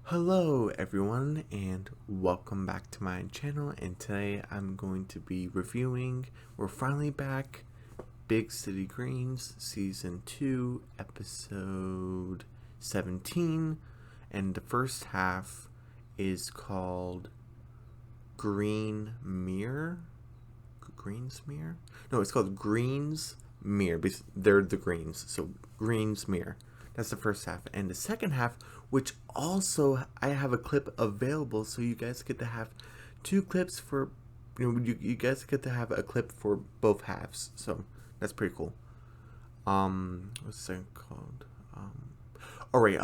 Hello everyone and welcome back to my channel, and today I'm going to be reviewing, we're finally back, Big City Greens Season 2 Episode 17, and the first half is called Greensmere? No, it's called Greensmere, because they're the greens, so Greensmere. That's the first half. And the second half, which also I have a clip available, so you guys get to have two clips for, you guys get to have a clip for both halves. So that's pretty cool. What's that called? Alright,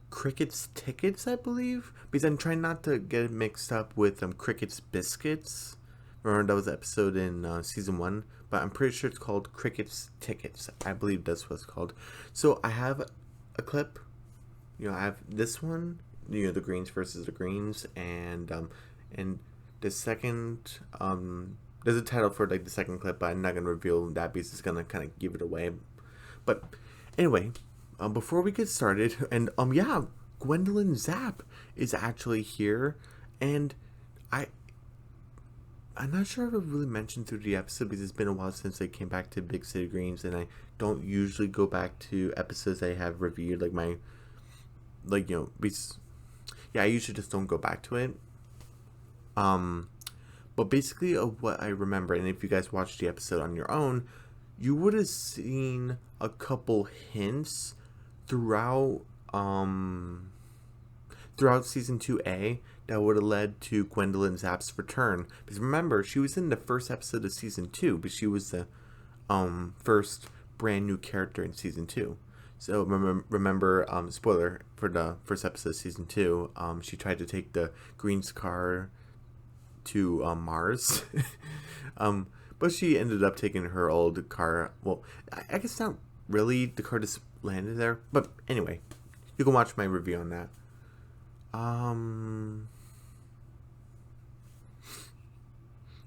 Cricket's Tickets, I believe, because I'm trying not to get it mixed up with Cricket's Biscuits. Remember that was the episode in season 1, but I'm pretty sure it's called Cricket's Tickets. I believe that's what it's called. So I have a clip. I have this one. The greens versus the greens, and the second there's a title for like the second clip, but I'm not gonna reveal that because it's gonna kind of give it away. But anyway, before we get started, and yeah, Gwendolyn Zapp is actually here, and I'm not sure if I've really mentioned through the episode because it's been a while since I came back to Big City Greens, and I don't usually go back to episodes I have reviewed, because, I usually just don't go back to it. But basically, what I remember, and if you guys watched the episode on your own, you would have seen a couple hints throughout season 2A that would have led to Gwendolyn Zapp's return. Because remember, she was in the first episode of season 2, but she was the first brand new character in season 2. So remember, spoiler for the first episode of season 2, she tried to take the Green's car to Mars. But she ended up taking her old car. Well, I guess not really. The car just landed there. But anyway, you can watch my review on that.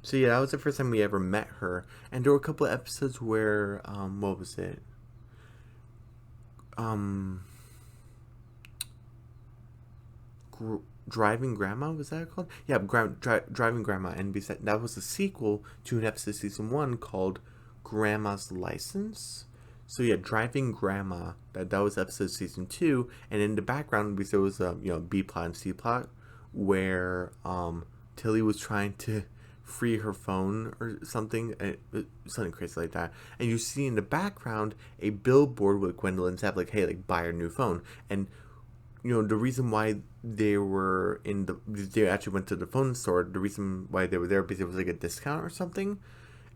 So yeah, that was the first time we ever met her, and there were a couple of episodes where, what was it? Driving Grandma, was that called? Yeah, Driving Grandma, and that was a sequel to an episode of season 1 called Grandma's License. So yeah, Driving Grandma, that was episode season 2, and in the background there was a B plot and C plot where Tilly was trying to free her phone or something crazy like that, and you see in the background a billboard with Gwendolyn Zapp like, hey, like, buy her new phone. And the reason why they actually went to the phone store, the reason why they were there, because it was like a discount or something,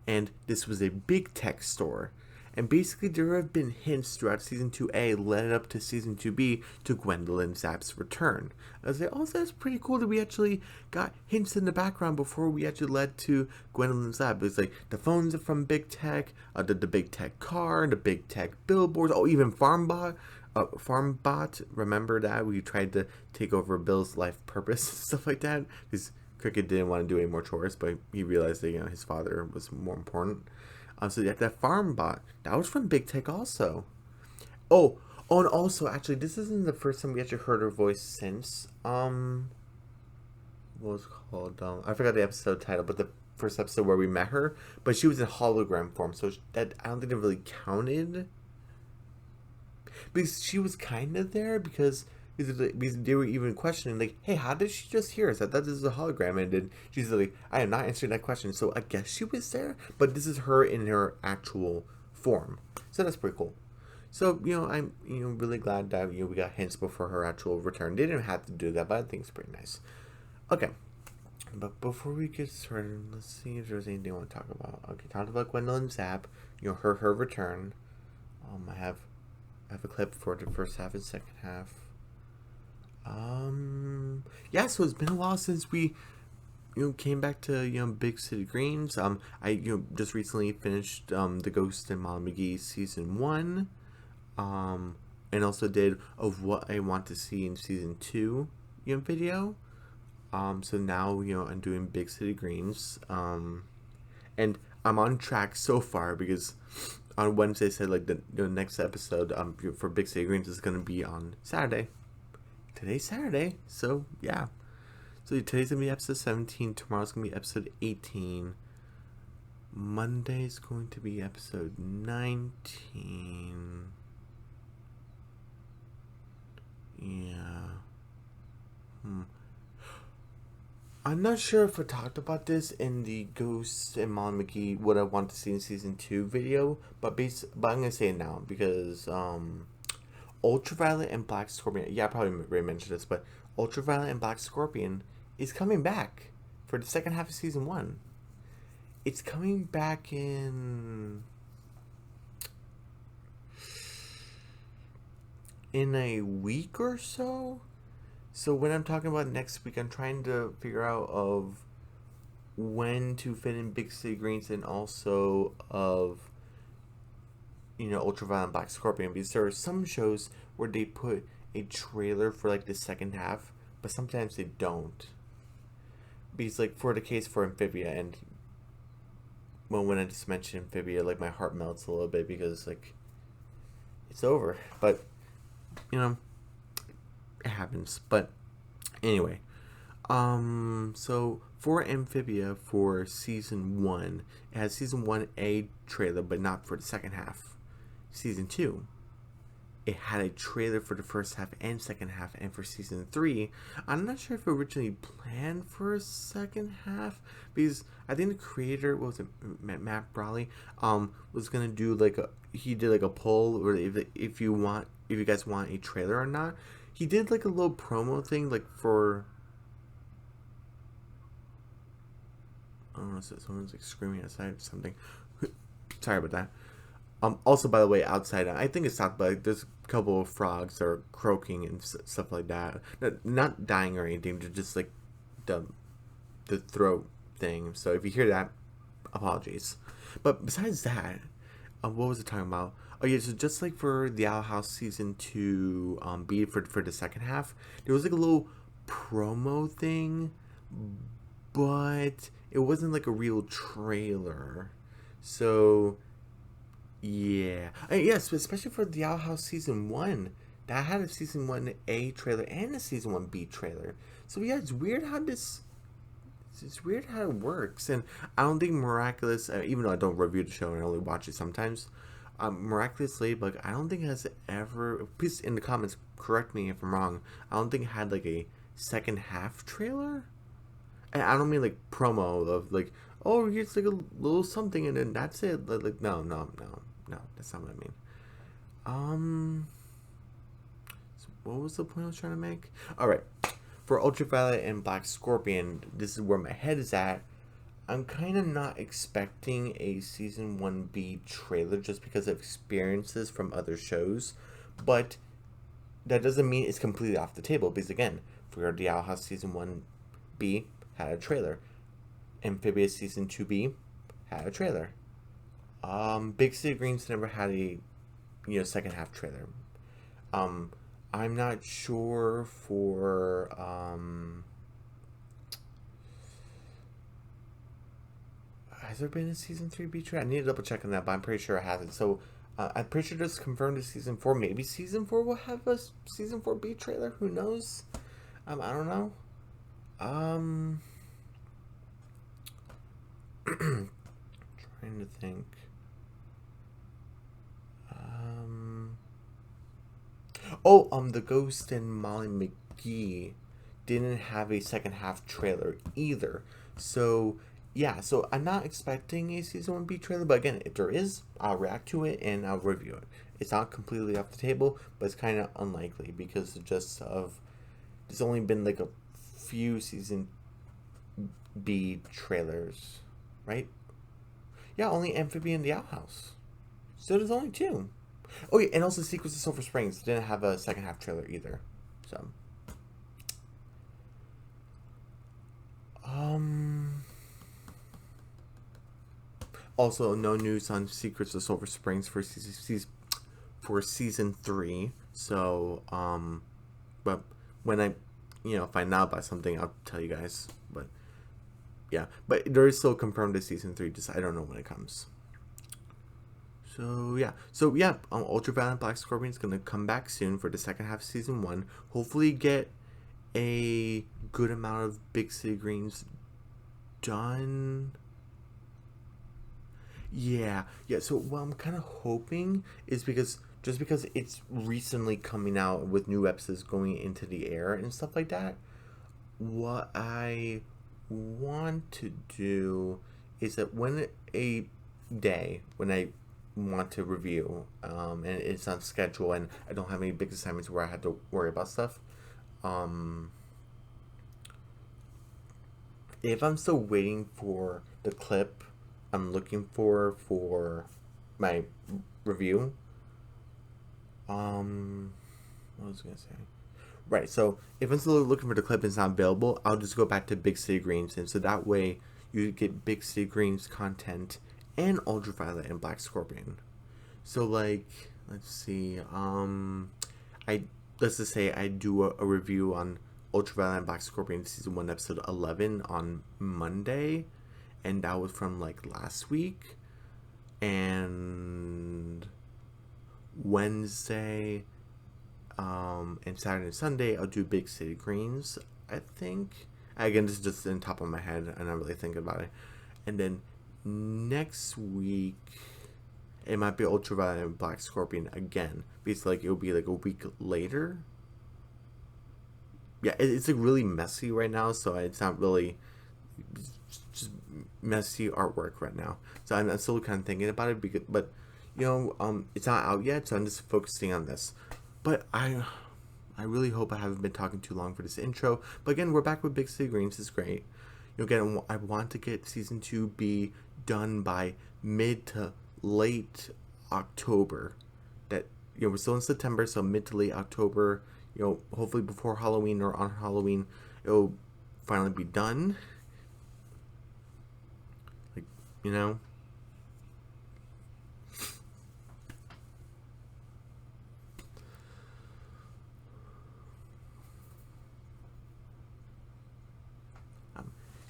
and this was a big tech store. And basically, there have been hints throughout season 2A led up to season 2B to Gwendolyn Zapp's return. I was like, oh, that's pretty cool that we actually got hints in the background before we actually led to Gwendolyn Zapp. It's like the phones are from Big Tech, the Big Tech car, the Big Tech billboards, even Farmbot. Remember that? We tried to take over Bill's life purpose, stuff like that, because Cricket didn't want to do any more chores, but he realized that his father was more important. So that farm bot, that was from Big Tech also. And also, actually, this isn't the first time we actually heard her voice since, what was it called? I forgot the episode title, but the first episode where we met her, but she was in hologram form, so that, I don't think it really counted. Because she was kind of there, because they were even questioning, like, hey, how did she just hear us? I thought this was a hologram. And then she's like, I am not answering that question. So I guess she was there, but this is her in her actual form. So that's pretty cool. So, I'm, really glad that, we got hints before her actual return. They didn't have to do that, but I think it's pretty nice. Okay. But before we get started, let's see if there's anything I want to talk about. Okay, talk about Gwendolyn Zapp, her return. I have a clip for the first half and second half. Yeah, so it's been a while since we, came back to, Big City Greens. I, just recently finished, The Ghost and Molly McGee season 1, and also did of what I want to see in season 2, video. So now, I'm doing Big City Greens, and I'm on track so far because, on Wednesday said like the next episode for Big City Greens is gonna be on Saturday. Today's Saturday, so yeah. So today's gonna be episode 17. Tomorrow's gonna be episode 18. Monday's going to be episode 19. Yeah. I'm not sure if I talked about this in the Ghost and Molly McGee what I want to see in season 2 video, but I'm gonna say it now because Ultraviolet and Black Scorpion. Yeah, I probably already mentioned this, but Ultraviolet and Black Scorpion is coming back for the second half of season 1. It's coming back in a week or so. So when I'm talking about next week, I'm trying to figure out of when to fit in Big City Greens and also of, Ultraviolet and Black Scorpion, because there are some shows where they put a trailer for like the second half, but sometimes they don't. Because like for the case for Amphibia, and when I just mentioned Amphibia, like my heart melts a little bit because like it's over. But it happens. But anyway, so for Amphibia for season 1, it has season 1A trailer, but not for the second half. Season 2, it had a trailer for the first half and second half, and for season 3, I'm not sure if it originally planned for a second half, because I think the creator, was it Matt Brawley, was gonna do like he did like a poll, or if you guys want a trailer or not. He did like a little promo thing, like for, I don't know, someone's like screaming outside or something. Sorry about that. Also, by the way, outside, I think it's not, but there's a couple of frogs that are croaking and stuff like that. Not dying or anything, they're just like the throat thing. So if you hear that, apologies. But besides that, what was it talking about? Oh yeah, so just like for the Owl House season 2, B for the second half, there was like a little promo thing, but it wasn't like a real trailer. So yeah, yes, especially for the Owl House season 1, that had a season 1A trailer and a season 1B trailer. So yeah, it's weird how it works. And I don't think Miraculous, even though I don't review the show and I only watch it sometimes, Miraculous Ladybug, I don't think has ever, please in the comments correct me if I'm wrong, I don't think it had like a second half trailer. And I don't mean like promo of like, oh, here's like a little something and then that's it. Like no, that's not what I mean. So what was the point I was trying to make? Alright, for Ultraviolet and Black Scorpion, this is where my head is at. I'm kind of not expecting a season 1B trailer just because of experiences from other shows, but that doesn't mean it's completely off the table, because again, for the Owl House season 1B had a trailer. Amphibia season 2B had a trailer. Big City Greens never had a second half trailer. I'm not sure for has there been a season 3B trailer? I need to double check on that, but I'm pretty sure it hasn't. So I'm pretty sure this confirmed to season 4. Maybe season 4 will have a season 4B trailer. Who knows? I don't know. Trying to think. The Ghost and Molly McGee didn't have a second half trailer either. So yeah, so I'm not expecting a season 1B trailer, but again, if there is, I'll react to it and I'll review it. It's not completely off the table, but it's kind of unlikely because there's only been like a few season B trailers, right? Yeah, only Amphibia and the Owl House. So there's only 2. Oh yeah, and also Secrets of Sulphur Springs didn't have a second half trailer either. So also no news on Secrets of Sulphur Springs for season 3. So but when I find out about something, I'll tell you guys. But yeah, but there is still confirmed a season 3, just I don't know when it comes. Ultraviolet Black Scorpion is gonna come back soon for the second half of season 1. Hopefully, get a good amount of Big City Greens done. Yeah. So what I'm kind of hoping is because it's recently coming out with new episodes going into the air and stuff like that. What I want to do is that when I want to review, and it's on schedule, and I don't have any big assignments where I had to worry about stuff. If I'm still waiting for the clip I'm looking for my review, what was I gonna say? Right, so if I'm still looking for the clip and it's not available, I'll just go back to Big City Greens, and so that way you get Big City Greens content and Ultraviolet and Black Scorpion. So like, let's see, let's just say I do a review on Ultraviolet and Black Scorpion season 1 episode 11 on Monday, and that was from like last week, and Wednesday, and Saturday and Sunday I'll do Big City Greens, I think. Again, this is just in the top of my head, I'm not really thinking about it. And then next week it might be Ultraviolet and Black Scorpion again, because like it'll be like a week later. Yeah, it's like really messy right now, so it's not really, it's just messy artwork right now. So I'm still kind of thinking about it, but it's not out yet, so I'm just focusing on this. But I really hope I haven't been talking too long for this intro. But again, we're back with Big City Greens. This is great. Again, I want to get season 2 be done by mid to late October. That we're still in September, so mid to late October. Hopefully before Halloween or on Halloween, it'll finally be done. Like,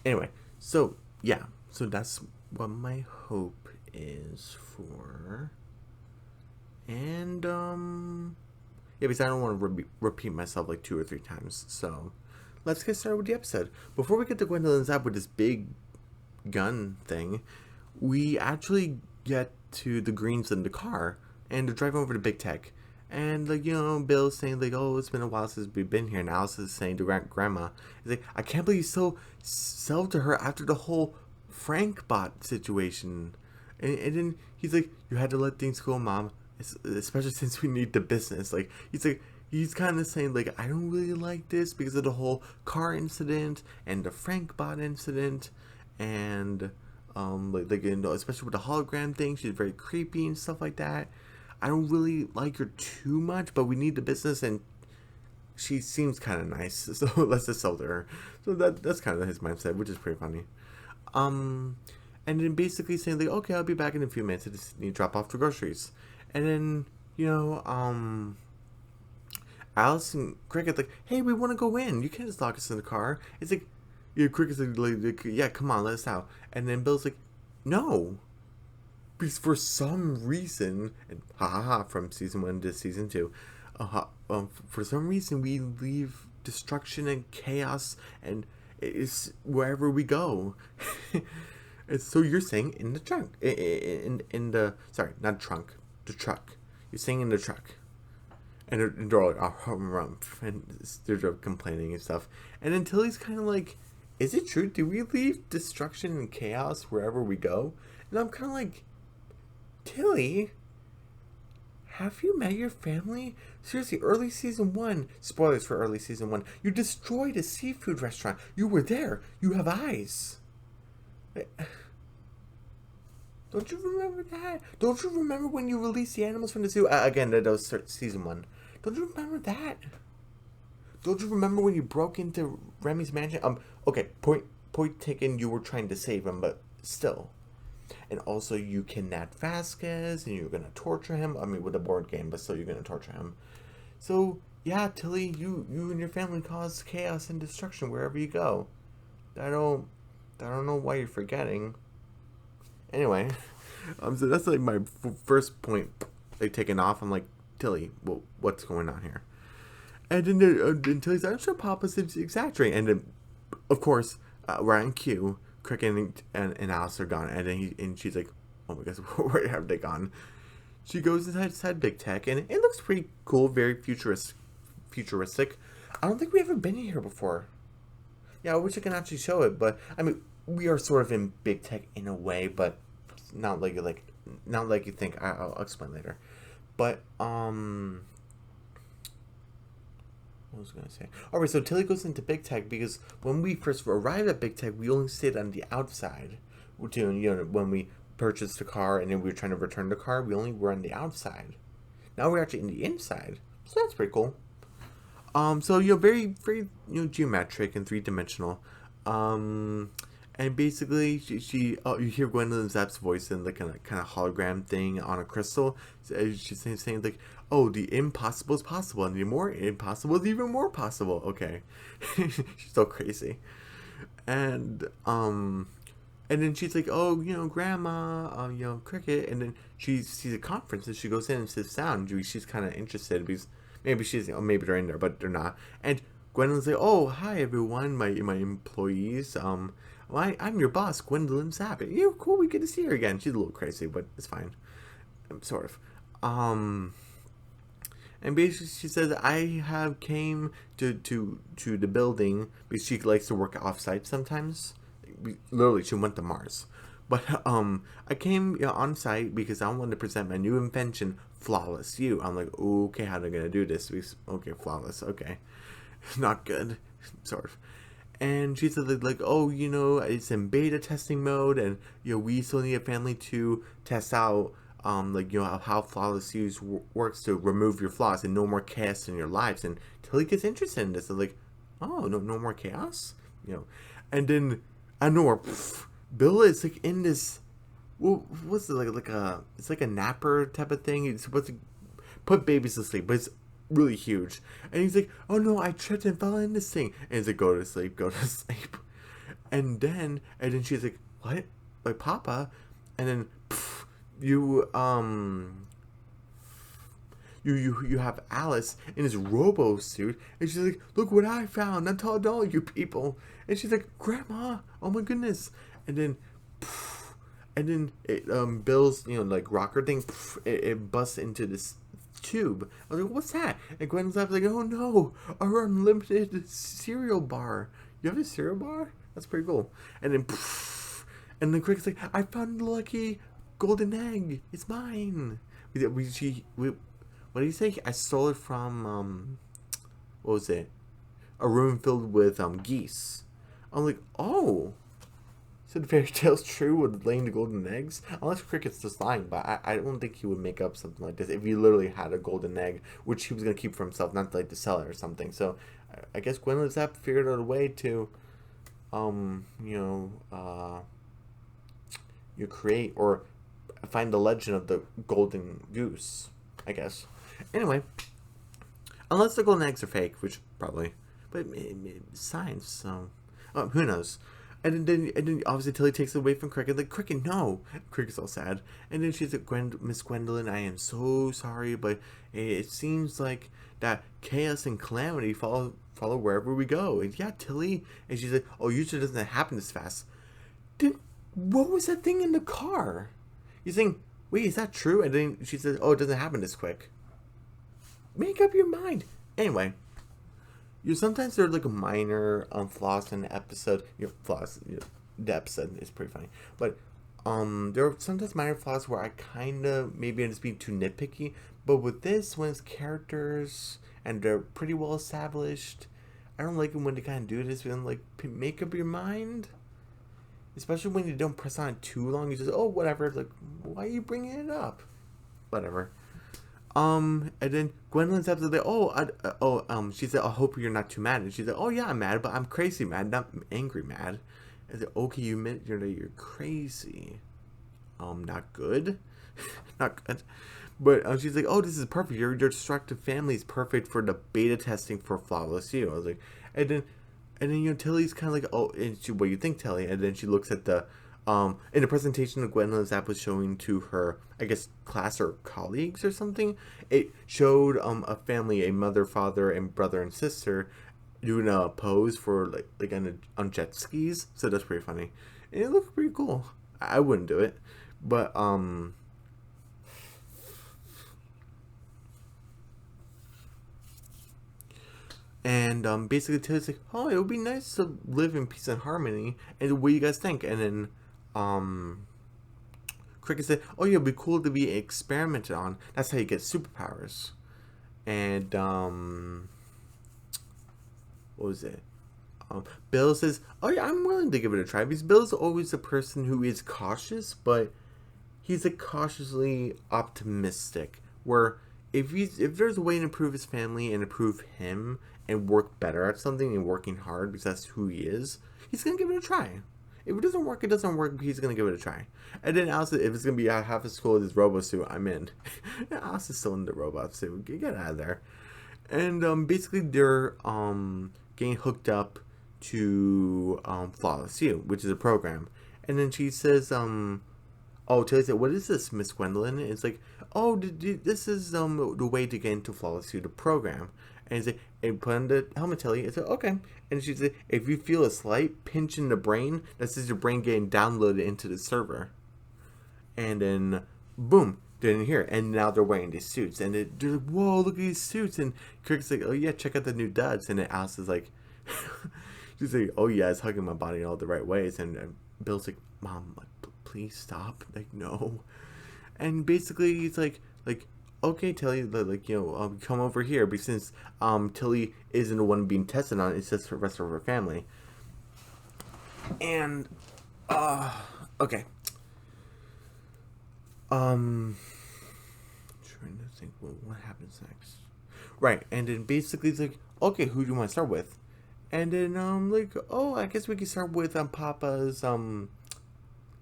Anyway, so that's what my hope is for. And because I don't want to repeat myself like 2 or 3 times. So let's get started with the episode. Before we get to Gwendolyn's app with this big gun thing, we actually get to the Greens in the car, and they're driving over to Big Tech. And Bill's saying like, oh, it's been a while since we've been here. And Alice is saying to Grandma, he's like, I can't believe you so sell to her after the whole Frank bot situation. And then he's like, you had to let things go, Mom, especially since we need the business. Like he's kind of saying like, I don't really like this because of the whole car incident and the Frank bot incident, and especially with the hologram thing, she's very creepy and stuff like that. I don't really like her too much, but we need the business, and she seems kind of nice, so let's just sell to her. So that's kind of his mindset, which is pretty funny. And then basically saying like, okay, I'll be back in a few minutes. I just need to drop off the groceries. And then Alice and Cricket's like, hey, we want to go in. You can't just lock us in the car. It's like, Cricket's like, yeah, come on, let us out. And then Bill's like, no. Because for some reason, and from season 1 to season 2, for some reason we leave destruction and chaos, and it's wherever we go. And so you're saying in the trunk, in the sorry, not trunk, the truck. You're saying in the truck, and they're like, and they're complaining and stuff. And then Tilly's kind of like, is it true? Do we leave destruction and chaos wherever we go? And I'm kind of like, Tilly, have you met your family? Seriously, early season 1, spoilers for early season 1, you destroyed a seafood restaurant. You were there. You have eyes. Don't you remember that? Don't you remember when you released the animals from the zoo? Again, that was season 1. Don't you remember that? Don't you remember when you broke into Remy's mansion? Okay, point taken, you were trying to save him, but still. And also, you kidnapped Vasquez, and you're gonna torture him. I mean, with a board game, but still, you're gonna torture him. So, yeah, Tilly, you and your family cause chaos and destruction wherever you go. I don't know why you're forgetting. Anyway, So that's like my first point, like taken off. I'm like, Tilly, well, what's going on here? And then Tilly's like, I'm sure Papa's exaggerating. And then, of course, we're on cue. Cricket and Alice are gone. And then she's like, oh my gosh, where have they gone? She goes inside Big Tech, and it looks pretty cool, very futuristic. I don't think we ever been here before. Yeah, I wish I could actually show it, but I mean, we are sort of in Big Tech in a way, but not like you think. I'll explain later. But what was I gonna say? Alright, so Tilly goes into Big Tech because when we first arrived at Big Tech, we only stayed on the outside. When we purchased the car and then we were trying to return the car, we only were on the outside. Now we're actually in the inside, so that's pretty cool. So very very geometric and 3-dimensional. And basically, you hear Gwendolyn Zapp's voice in like a kind of hologram thing on a crystal. She's saying like, "Oh, the impossible is possible, and the more impossible is even more possible." Okay, she's so crazy, and then she's like, "Oh, Grandma, Cricket," and then she sees a conference and she goes in and sits down. She's kind of interested because maybe they're in there, but they're not. And Gwendolyn's like, "Oh, hi everyone, my employees. I'm your boss, Gwendolyn Zapp. Yeah, cool. We get to see her again. She's a little crazy, but it's fine, sort of. And basically she says I have came to the building because she likes to work off-site sometimes. Literally, she went to Mars. But I came on site because I wanted to present my new invention, Flawless You. I'm like, okay, how are they gonna do this? Okay, Flawless. Okay, not good, sort of. And she said like, oh, it's in beta testing mode, and we still need a family to test out how Flawless Use works to remove your flaws and no more chaos in your lives. And Tilly gets interested in this. They're like, oh, no more chaos, And then I know where Bill is like in this. What's it it's like a napper type of thing. He's supposed to put babies to sleep, but it's really huge. And he's like, oh no, I tripped and fell in this thing. And he's like, go to sleep. And then she's like, what? Like Papa? And then you have Alice in his robo suit, and she's like, look what I found. I told all you people. And she's like, Grandma, oh my goodness. And then it, Bill's rocker thing, it busts into this tube. I was like, what's that? And Gwen's like, oh no, our unlimited cereal bar. You have a cereal bar? That's pretty cool. And then Cricket's like, I found the lucky golden egg. It's mine. What did he say? I stole it from what was it? A room filled with geese. I'm like, oh. So the fairy tale's true with laying the golden eggs? Unless Cricket's just lying, but I don't think he would make up something like this if he literally had a golden egg, which he was going to keep for himself, not to sell it or something. So I guess Gwendolyn Zapp figured out a way to, you create or find the legend of the golden goose, I guess. Anyway, unless the golden eggs are fake, which probably, but science, so who knows? And then obviously Tilly takes it away from Cricket. Like, Cricket, no. Cricket's all sad. And then she's like, Miss Gwendolyn, I am so sorry, but it seems like that chaos and calamity follow wherever we go. And yeah, Tilly. And she's like, oh, usually doesn't happen this fast. Then what was that thing in the car? You're saying, wait, is that true? And then she says, oh, it doesn't happen this quick. Make up your mind. Anyway. Sometimes there are like a minor flaws in the episode. The episode is pretty funny, but there are sometimes minor flaws where I kind of maybe I'm just being too nitpicky. But with this, when it's characters and they're pretty well established, I don't like it when they kind of do this. When like make up your mind, especially when you don't press on it too long. You just whatever. Like, why are you bringing it up? Whatever. And then Gwendolyn's up to the she said, I hope you're not too mad. And she's like, oh yeah, I'm mad, but I'm crazy mad, not angry mad. I said, okay, you admit you're crazy. Not good. Not good. But she's like, oh, this is perfect. Your destructive family is perfect for the beta testing for Flawless You. I was like, and then Tilly's kind of like, oh, and she, what you think, Tilly? And then she looks at the in the presentation that Gwendolyn's app was showing to her, I guess, class or colleagues or something, it showed a family, a mother, father, and brother and sister doing a pose for like on jet skis. So that's pretty funny. And it looked pretty cool. I wouldn't do it, but and basically Tilly's like, oh, it would be nice to live in peace and harmony. And what do you guys think? And then Cricket said, oh yeah, it'd be cool to be experimented on. That's how you get superpowers. And what was it? Bill says, oh yeah, I'm willing to give it a try, because Bill's always a person who is cautious, but he's like cautiously optimistic, where if there's a way to improve his family and improve him and work better at something and working hard because that's who he is, he's gonna give it a try. If it doesn't work, it doesn't work, but he's gonna give it a try. And then Alice said, if it's gonna be half as cool as his robo suit, I'm in. Alice is still in the robot suit. Get out of there. And basically they're getting hooked up to Flawless You, which is a program. And then she says, oh, Tilly said, what is this, Miss Gwendolyn? And it's like, oh, this is the way to get into Flawless You, the program. And it's like, and put on the helmet, Tilly. It's like, okay. And she said, if you feel a slight pinch in the brain, that's just your brain getting downloaded into the server. And then, boom, didn't hear it. And now they're wearing these suits. And they're like, whoa, look at these suits. And Kirk's like, oh yeah, check out the new duds. And then Alice is like, she's like, oh yeah, it's hugging my body in all the right ways. And Bill's like, Mom, like, please stop. Like, no. And basically he's like, okay, Tilly, like, you know, come over here, because since Tilly isn't the one being tested on, it's just the rest of her family. And okay. Trying to think what happens next. Right, and then basically it's like, okay, who do you want to start with? And then like, oh, I guess we can start with Papa's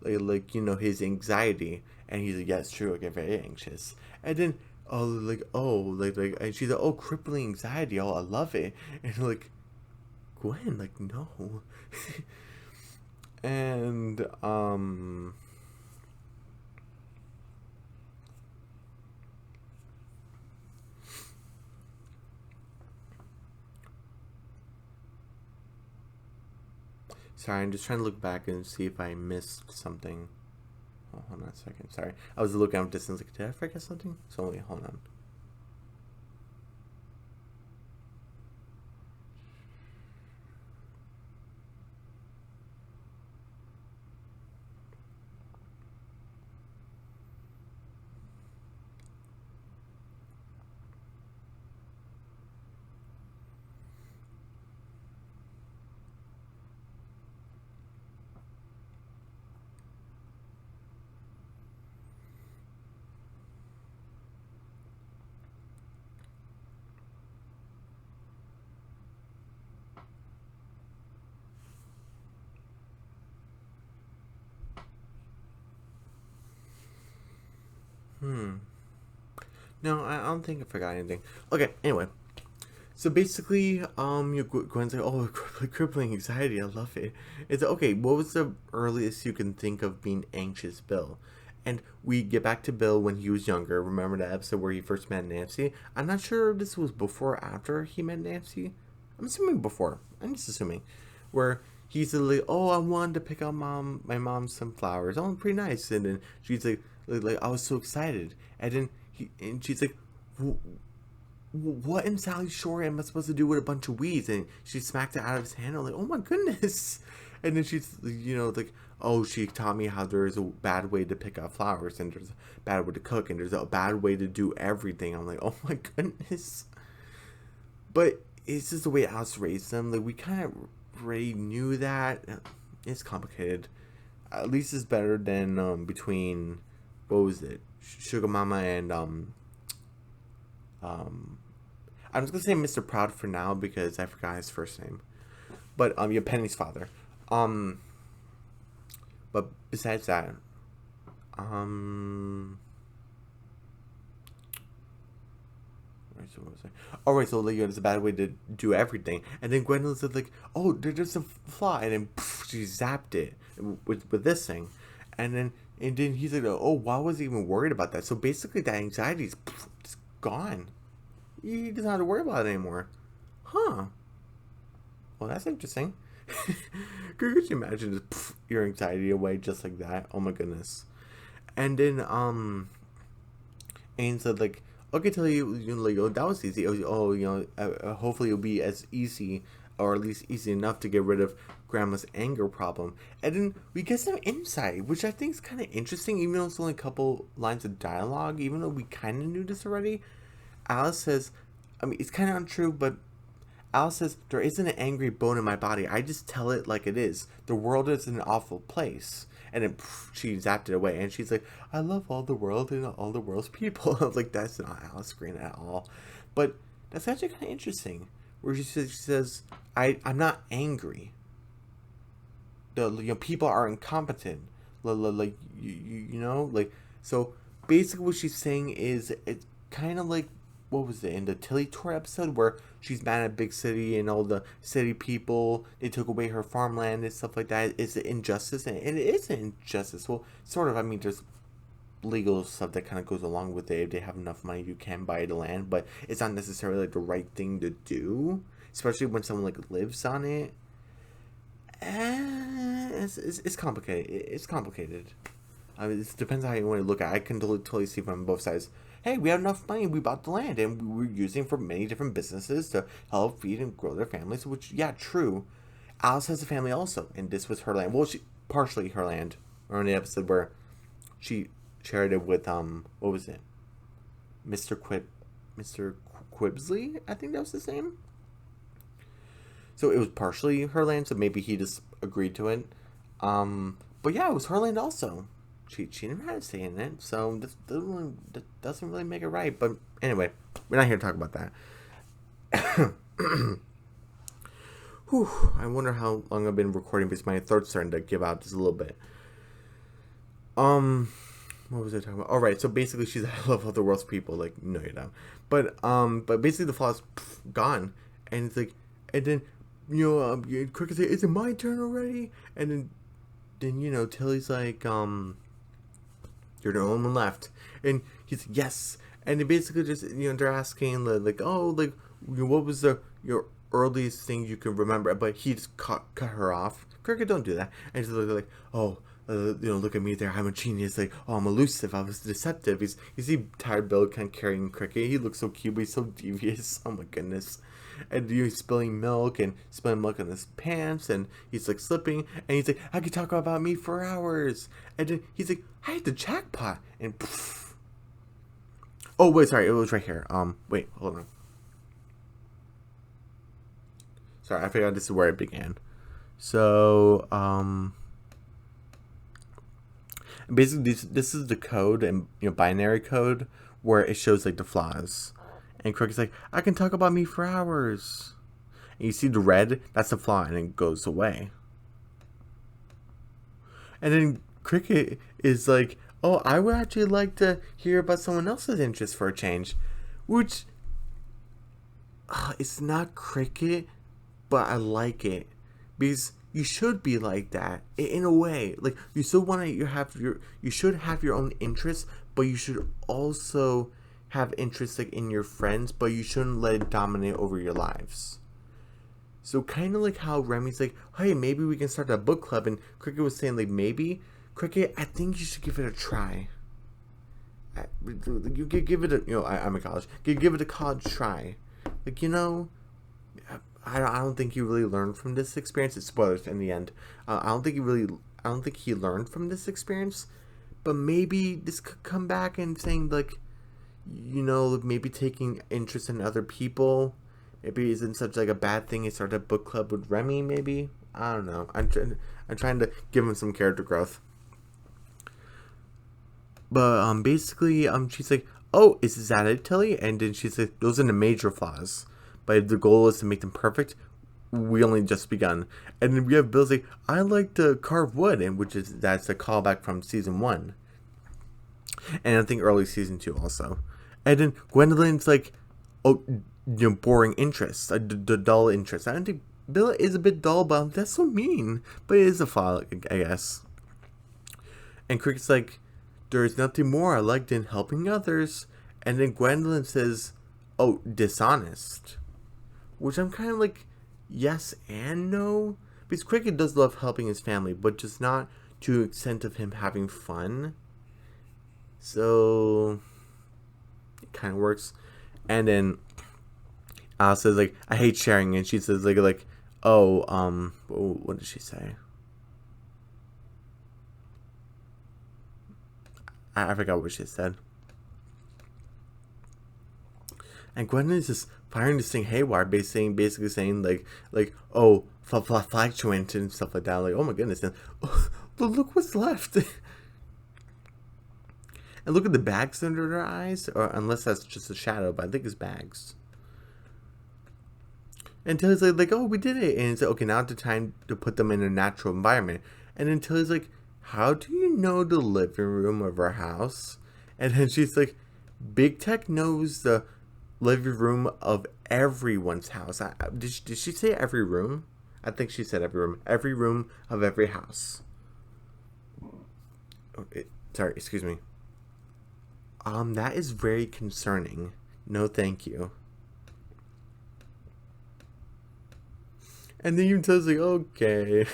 like you know, his anxiety. And he's like, yeah, it's true, I get very anxious. And then like and she's like, oh, crippling anxiety, oh, I love it. And like, Gwen, like, no. And sorry, I'm just trying to look back and see if I missed something. Oh, hold on a second. Sorry. I was looking at distance. Like, did I forget something? So, wait, hold on. No, I don't think I forgot anything. Okay, anyway. So basically, Gwen's like, oh, crippling anxiety, I love it. It's okay, what was the earliest you can think of being anxious, Bill? And we get back to Bill when he was younger. Remember the episode where he first met Nancy? I'm not sure if this was before or after he met Nancy. I'm assuming before. I'm just assuming. Where he's like, oh, I wanted to pick out my mom some flowers. Oh, pretty nice. And then she's like I was so excited. And then she's like, what in Sally Shore am I supposed to do with a bunch of weeds? And she smacked it out of his hand. I'm like, oh my goodness. And then she's, you know, like, oh, she taught me how there is a bad way to pick out flowers, and there's a bad way to cook, and there's a bad way to do everything. I'm like, oh my goodness. But it's just the way Alice raised them. Like, we kind of already knew that. It's complicated. At least it's better than between, what was it? Sugar Mama and I'm just gonna say Mr. Proud for now because I forgot his first name. But yeah, Penny's father. But besides that, so what was I? Oh, right, so like, it's a bad way to do everything. And then Gwendolyn said like, oh, there's a flaw, and then poof, she zapped it with this thing, and then he's like, oh, why was he even worried about that? So basically, that anxiety is just gone. He doesn't have to worry about it anymore. Huh? Well, that's interesting. Could you imagine just your anxiety away just like that? Oh my goodness. And then Aang said like, okay, tell you, like, oh, that was easy. Oh, hopefully it'll be as easy, or at least easy enough to get rid of Grandma's anger problem. And then we get some insight, which I think is kind of interesting, even though it's only a couple lines of dialogue. Even though we kind of knew this already, Alice says, I mean, it's kind of untrue, but Alice says, there isn't an angry bone in my body. I just tell it like it is. The world is an awful place. And then she zapped it away. And she's like, I love all the world and all the world's people. I was like, that's not Alice Green at all. But that's actually kind of interesting. Where she says I'm not angry. People are incompetent. Like, like, so basically what she's saying is it's kind of like, what was it, in the Tilly Tour episode where she's mad at big city and all the city people, they took away her farmland and stuff like that. Is it injustice? And it is an injustice. Well, sort of. I mean, there's legal stuff that kind of goes along with it. If they have enough money, you can buy the land, but it's not necessarily like the right thing to do, especially when someone like lives on it. It's complicated. It's complicated. I mean, it depends on how you want to look at it. I can totally see from both sides. Hey, we have enough money. We bought the land, and we were using it for many different businesses to help feed and grow their families. Which, yeah, true. Alice has a family also, and this was her land. Well, she partially her land. Or in the episode where she shared it with what was it, Mr. Quibsley? I think that was his name. So it was partially her land. So maybe he just agreed to it. But yeah, it was her land also. She never had a say in it, so that doesn't really make it right. But anyway, we're not here to talk about that. Whew, I wonder how long I've been recording because my throat's starting to give out just a little bit. What was I talking about? All right, so basically she's I love all the world's people. Like, no, you don't. But basically the flaw's gone, and it's like, and then Cricket say, is it my turn already? And then Tilly's like, you're the only one left, and he's like, yes, and they basically just they're asking like, oh, like, what was your earliest thing you can remember? But he just cut her off. Cricket, don't do that. And she's like, oh, look at me there, I'm a genius. Like, oh, I'm elusive, I was deceptive. You see Tired Bill kind of carrying Cricket. He looks so cute, but he's so devious. Oh my goodness. And he's spilling milk on his pants, and he's like slipping, and he's like, I could talk about me for hours. And then he's like, I hit the jackpot, and poof. Oh wait, sorry, it was right here. Wait, hold on. Sorry, I forgot this is where it began. So, basically this is the code, and binary code where it shows like the flaws. And Cricket's like, I can talk about me for hours. And you see the red, that's the flaw, and it goes away. And then Cricket is like, oh, I would actually like to hear about someone else's interest for a change. Which, it's not Cricket, but I like it. Because you should be like that, in a way. Like, you still want to you should have your own interests, but you should also have interest like in your friends, but you shouldn't let it dominate over your lives. So kind of like how Remy's like, hey, maybe we can start a book club, and Cricket was saying like, maybe Cricket, I think you should give it a try. You could give it a I'm in college. You give it a college try. Like, I don't think you really learned from this experience. It's spoilers in the end. I don't think he learned from this experience, but maybe this could come back and saying like, maybe taking interest in other people, maybe isn't such like a bad thing. He started a book club with Remy, maybe. I don't know. I'm trying to give him some character growth. But basically, she's like, oh, is that it, Tilly? And then she's like, those are the major flaws. But if the goal is to make them perfect, we only just begun. And then we have Bill's like, I like to carve wood, and that's a callback from season 1. And I think early season 2 also. And then Gwendolyn's like, oh, boring interest, the dull interest. I don't think Bill is a bit dull, but that's so mean. But it is a flaw, I guess. And Cricket's like, there's nothing more I like than helping others. And then Gwendolyn says, oh, dishonest. Which I'm kind of like, yes and no. Because Cricket does love helping his family, but just not to the extent of him having fun. So, it kind of works. And then Al says, like, I hate sharing. And she says, what did she say? I forgot what she said. And Gwendolyn is just firing this thing haywire, basically saying fluctuant and stuff like that. Like, oh my goodness, and look what's left. And look at the bags under their eyes, or unless that's just a shadow, but I think it's bags. And Tilly's like, oh, we did it. And it's like, okay, now it's the time to put them in a natural environment. And then Tilly's like, how do you know the living room of our house? And then she's like, Big Tech knows the living room of everyone's house. Did she say every room? I think she said every room. Every room of every house. Sorry, excuse me. That is very concerning. No, thank you. And then you tell us like, okay.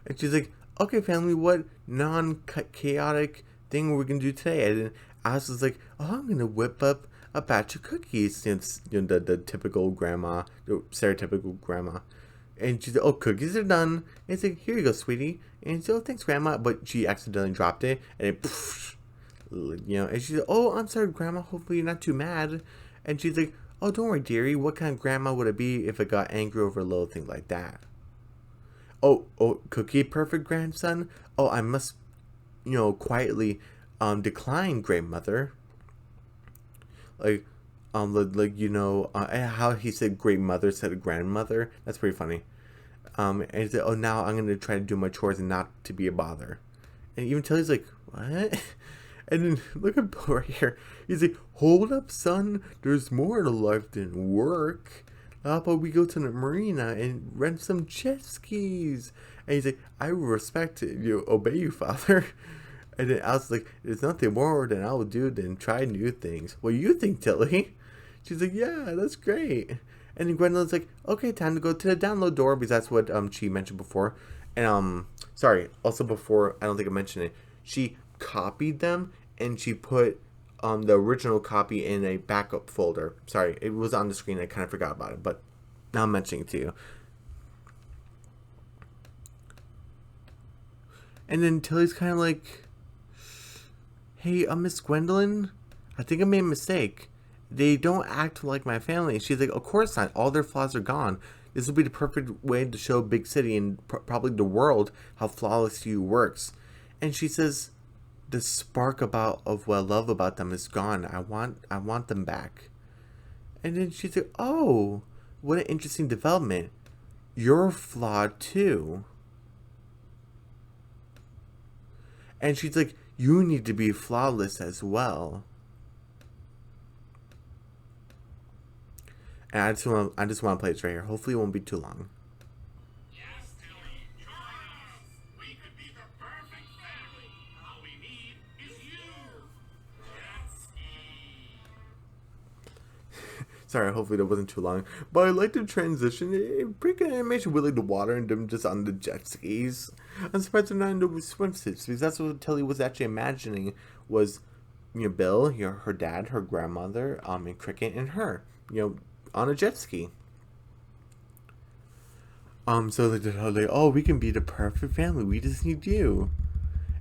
And she's like, okay, family, what non-chaotic thing we're gonna do today? And Alice was like, oh, I'm gonna whip up a batch of cookies, since the typical grandma, the stereotypical grandma. And she's like, oh, cookies are done. And it's like, here you go, sweetie. And she's like, oh, thanks, grandma. But she accidentally dropped it, and it, poof, and she's like, oh, I'm sorry, grandma. Hopefully you're not too mad. And she's like, oh, don't worry, dearie. What kind of grandma would it be if I got angry over a little thing like that? Oh, cookie perfect grandson. Oh, I must, quietly, decline, great mother. How he said great mother instead of grandmother. That's pretty funny. And he said, oh, now I'm going to try to do my chores and not to be a bother. And even Tilly's like, what? And then look at Bill right here. He's like, hold up, son. There's more to life than work. How about we go to the marina and rent some jet skis? And he's like, I will obey you, father. And then Alice is like, there's nothing more than I will do than try new things. What do you think, Tilly? She's like, yeah, that's great. And then Gwendolyn's like, okay, time to go to the download door, because that's what she mentioned before. And sorry, also before, I don't think I mentioned it, she copied them and she put the original copy in a backup folder. Sorry, it was on the screen, I kind of forgot about it, but now I'm mentioning it to you. And then Tilly's kind of like, hey, Miss Gwendolyn, I think I made a mistake. They don't act like my family. And she's like, of course not. All their flaws are gone. This would be the perfect way to show Big City and probably the world how flawless you works. And she says, the spark of what I love about them is gone. I want them back. And then she's like, oh, what an interesting development. You're flawed too. And she's like, you need to be flawless as well. And I just want to play this right here. Hopefully it won't be too long. Yes, Tilly, join us. We could be the perfect family. All we need is you. Jet ski. Sorry, hopefully that wasn't too long. But I like the transition. Pretty good animation with like the water and them just on the jet skis. I'm surprised they're not in the swimsuits, because that's what Tilly was actually imagining was, Bill, her dad, her grandmother, and Cricket and her, on a jet ski. So they're like, oh, we can be the perfect family. We just need you.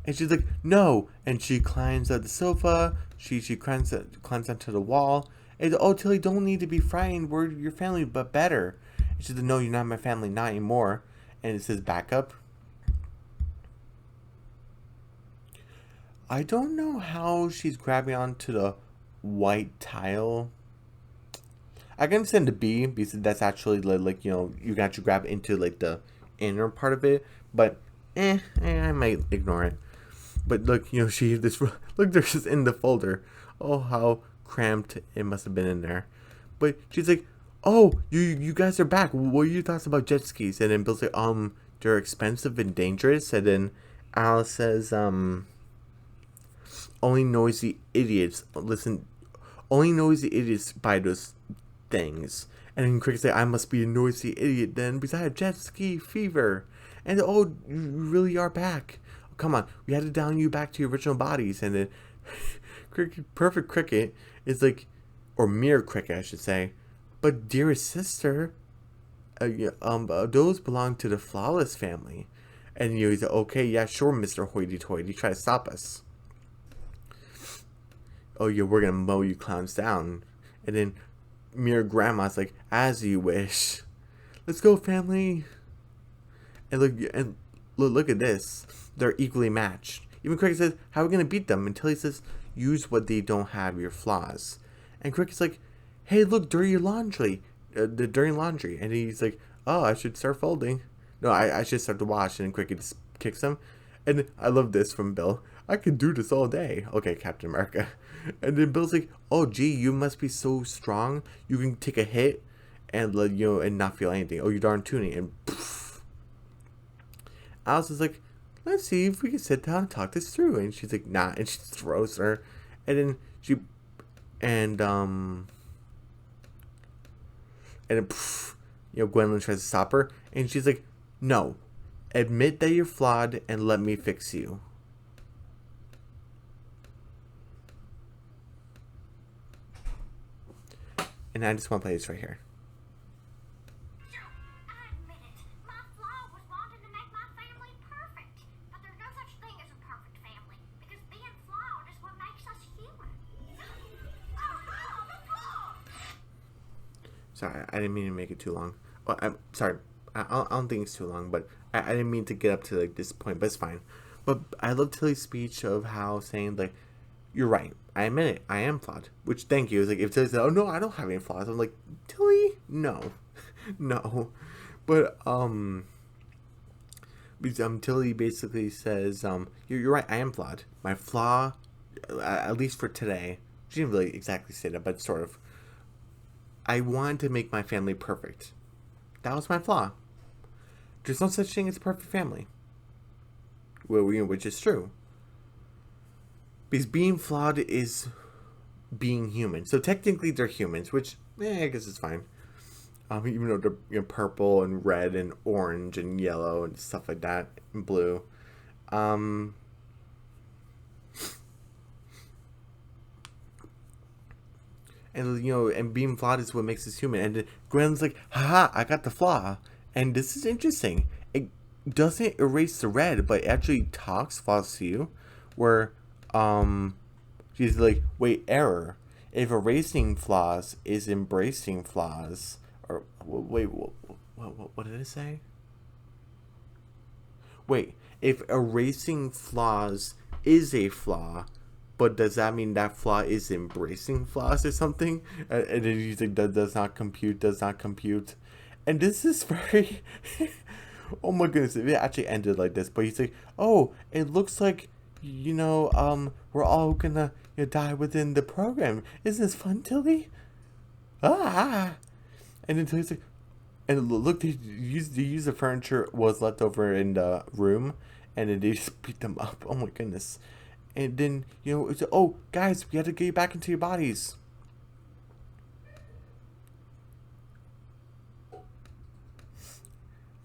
And she's like, no. And she climbs up the sofa. She climbs onto the wall. And oh, Tilly, don't need to be frightened. We're your family, but better. And she's like, no, you're not my family, not anymore. And it says backup. I don't know how she's grabbing onto the white tile. I can understand the B, because that's actually you got to grab into like the inner part of it. But I might ignore it. But look, there's just in the folder. Oh, how cramped it must have been in there. But she's like, oh, you guys are back. What are your thoughts about jet skis? And then Bill's like, they're expensive and dangerous. And then Alice says, only noisy idiots listen. Only noisy idiots buy those things. And then Cricket's like, I must be a noisy idiot then, because I have jet ski fever. And oh, you really are back. Oh, come on, we had to down you back to your original bodies. And then Perfect Cricket is like, or Mere Cricket, I should say. But dearest sister, those belong to the Flawless family. And he's like, okay, yeah, sure, Mr. Hoity-Toity, try to stop us. Oh yeah, we're gonna mow you clowns down. And then Mere Grandma's like, as you wish. Let's go, family. And look at this. They're equally matched. Even Cricket says, how are we gonna beat them? Until he says, use what they don't have, your flaws. And Cricket's like, hey, look, dirty laundry. The dirty laundry. And he's like, oh, I should start folding. No, I should start to wash. And Cricket just kicks him. And I love this from Bill. I could do this all day. Okay, Captain America. And then Bill's like, oh, gee, you must be so strong. You can take a hit and and not feel anything. Oh, you darn toonie. And poof. Alice is like, let's see if we can sit down and talk this through. And she's like, nah. And she throws her. And then and then poof, Gwendolyn tries to stop her. And she's like, no. Admit that you're flawed and let me fix you. And I just want to play this right here. I admit it. My flaw was wanting to make my family perfect. But there's no such thing as a perfect family. Because being flawed is what makes us human. Sorry, I didn't mean to make it too long. Well, I'm sorry. I don't think it's too long, but I didn't mean to get up to like this point, but it's fine. But I love Tilly's speech of how saying like, you're right. I admit it. I am flawed. Which, thank you. It's like, if Tilly said, oh, no, I don't have any flaws. I'm like, Tilly? No. No. But, because, Tilly basically says, you're right. I am flawed. My flaw, at least for today, she didn't really exactly say that, but sort of. I wanted to make my family perfect. That was my flaw. There's no such thing as a perfect family. Well, which is true. Because being flawed is being human. So technically they're humans, which, I guess is fine. Even though they're purple and red and orange and yellow and stuff like that, and blue. And and being flawed is what makes us human. And Gwen's like, haha, I got the flaw. And this is interesting. It doesn't erase the red, but it actually talks flaws to you. Where she's like, wait, error. If erasing flaws is embracing flaws, or wait, what did it say? Wait, if erasing flaws is a flaw, but does that mean that flaw is embracing flaws or something? And then he's like, that does not compute. And this is very, oh my goodness, it actually ended like this. But he's like, oh, it looks like, we're all gonna die within the program. Isn't this fun, Tilly? Ah! And then Tilly's like, and look, they used the furniture was left over in the room, and then they just beat them up. Oh my goodness. And then, it's, oh, guys, we have to get you back into your bodies.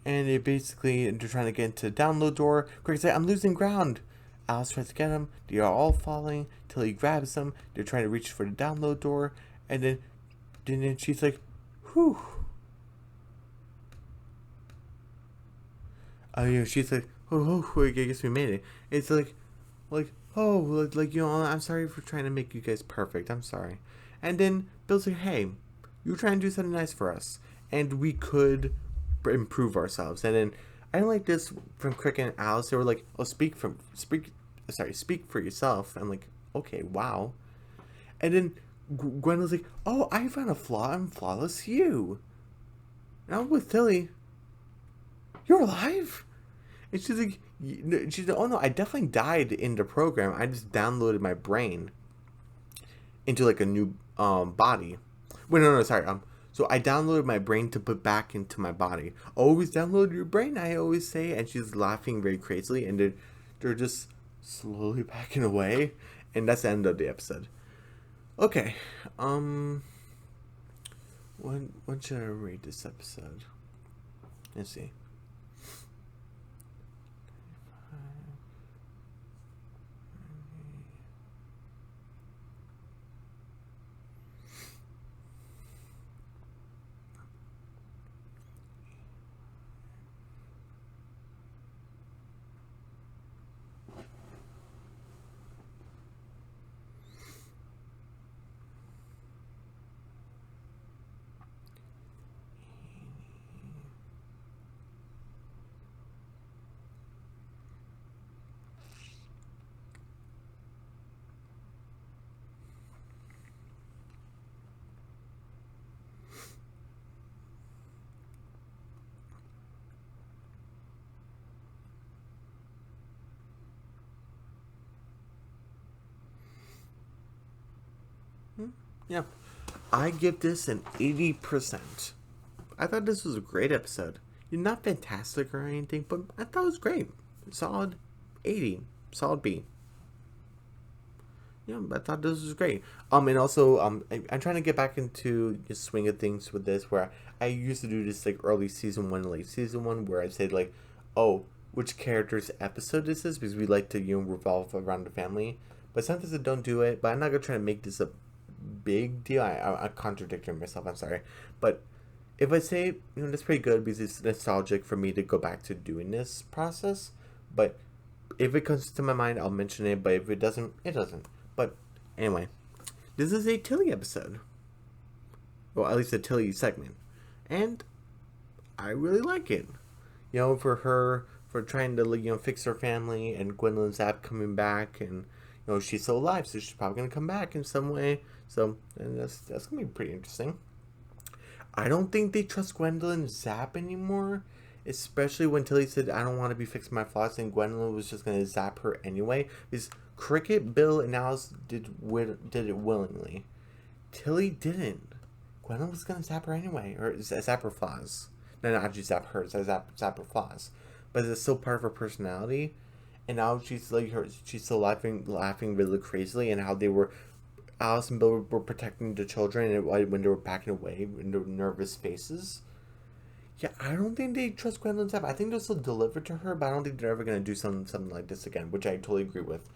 And they're trying to get into the download door. Cricket's like, I'm losing ground. Alice tries to get him. They are all falling till he grabs them. They're trying to reach for the download door. And then she's like, whew. She's like, oh, I guess we made it. It's like, oh, I'm sorry for trying to make you guys perfect. I'm sorry. And then Bill's like, hey, you were trying to do something nice for us. And we could improve ourselves. And then I didn't like this from Cricket and Alice. They were like, oh, speak for yourself. I'm like, okay, wow. And then Gwen was like, oh, I found a flaw in Flawless You. And I'm with Tilly. You're alive? And she's like, oh no, I definitely died in the program. I just downloaded my brain into like a new body. Wait, no, sorry. So I downloaded my brain to put back into my body. Always download your brain, I always say. And she's laughing very crazily. And they're just slowly backing away. And that's the end of the episode. Okay. When should I rate this episode? Let's see. Yeah. I give this an 80%. I thought this was a great episode. Not fantastic or anything, but I thought it was great. Solid 80. Solid B. Yeah, I thought this was great. And also, I'm trying to get back into the swing of things with this, where I used to do this like early season 1, late season 1, where I say like, oh, which character's episode this is, because we like to revolve around the family. But sometimes I don't do it. But I'm not gonna try to make this a big deal. I contradicted myself. I'm sorry, but if I say that's pretty good because it's nostalgic for me to go back to doing this process. But if it comes to my mind, I'll mention it. But if it doesn't, it doesn't. But anyway, this is a Tilly episode. Well, at least a Tilly segment, and I really like it. For her for trying to fix her family, and Gwendolyn's app coming back, and she's still alive, so she's probably gonna come back in some way. So and that's gonna be pretty interesting. I don't think they trust Gwendolyn's zap anymore, especially when Tilly said, "I don't want to be fixing my flaws," and Gwendolyn was just gonna zap her anyway. Because Cricket, Bill, and Alice did it willingly. Tilly didn't. Gwendolyn was gonna zap her anyway, or zap her flaws. No, not actually zap her, zap her flaws. But it's still part of her personality. And now she's still laughing really crazily, and how Alice and Bill were protecting the children, and when they were backing away in their nervous faces. Yeah, I don't think they trust Gwendolyn's app. I think they'll still deliver to her, but I don't think they're ever gonna do something like this again, which I totally agree with.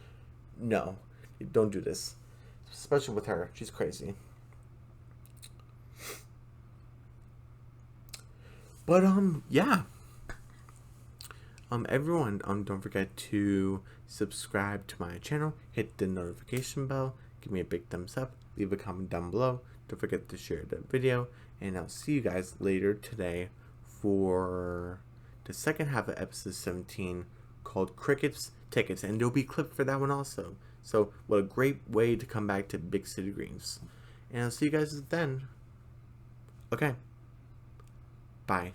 No, don't do this, especially with her. She's crazy. But yeah. Everyone, don't forget to subscribe to my channel, hit the notification bell, give me a big thumbs up, leave a comment down below. Don't forget to share the video, and I'll see you guys later today for the second half of episode 17 called Cricket's Tickets, and there'll be a clip for that one also. So, what a great way to come back to Big City Dreams. And I'll see you guys then. Okay. Bye.